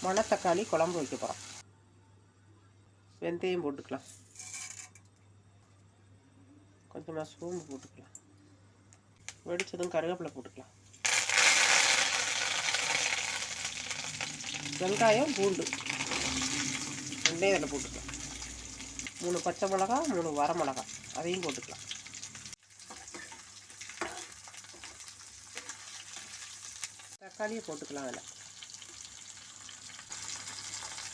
மணத்தக்காளி குழம்பு வைக்க போகிறோம். வெந்தயம் போட்டுக்கலாம், கொஞ்சமாக சோம்பு போட்டுக்கலாம், வெடிச்சதும் கருவேப்பிலை போட்டுக்கலாம், வெங்காயம் பூண்டு ரெண்டையும் இதில் போட்டுக்கலாம், 3 பச்சை மிளகா 3 வரமிளகா அதையும் போட்டுக்கலாம். தக்காளியை போட்டுக்கலாம். அதில்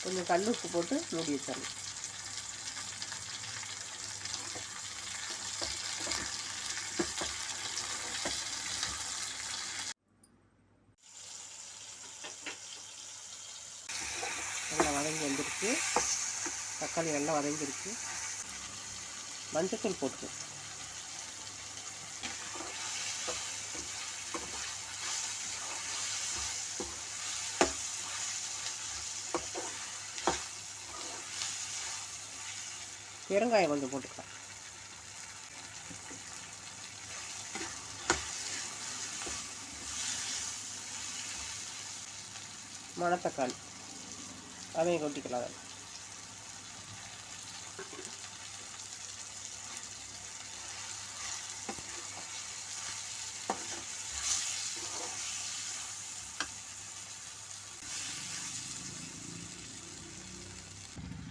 கொஞ்சம் கல் உப்பு போட்டு மூடி வச்சிடணும். நல்லா வதங்கி வந்துருச்சு, தக்காளி நல்லா வதங்கிருச்சு. மஞ்சத்தூள் போட்டுக்கலாம், பெருங்காயம் கொஞ்சம் போட்டுக்கலாம், மணத்தக்காளி அதையும் கொட்டிக்கலாம்.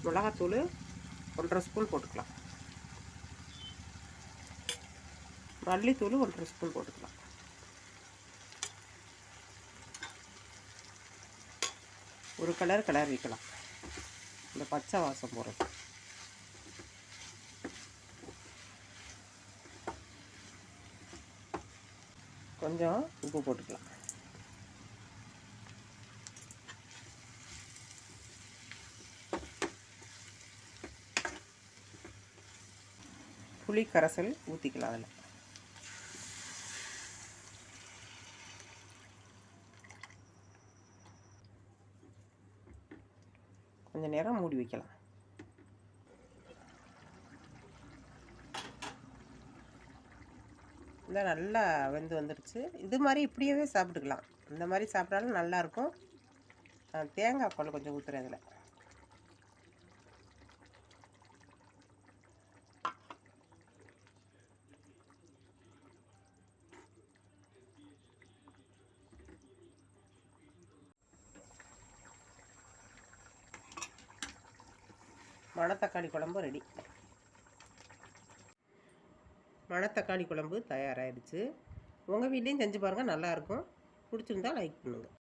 மிளகாத்தூள் 1.5 ஸ்பூன் போட்டுக்கலாம், மல்லித்தூள் 1.5 ஸ்பூன் போட்டுக்கலாம், ஒரு கலர் வைக்கலாம், இந்த பச்சை வாசம் போகிறது. கொஞ்சம் உப்பு போட்டுக்கலாம், புளி கரைசல் ஊற்றிக்கலாம். அதில் கொஞ்சம் நேரம் மூடி வைக்கலாம். இந்த நல்லா வெந்து வந்துடுச்சு. இது மாதிரி இப்படியே சாப்பிட்டுக்கலாம். இந்த மாதிரி சாப்பிட்டாலும் நல்லாயிருக்கும். தேங்காய் பால் கொஞ்சம் ஊற்றுறேன் இதில். மணத்தக்காளி குழம்பு ரெடி. மணத்தக்காளி குழம்பு தயாராகிடுச்சு. உங்கள் வீட்லேயும் செஞ்சு பாருங்கள், நல்லாயிருக்கும். பிடிச்சிருந்தா லைக் பண்ணுங்கள்.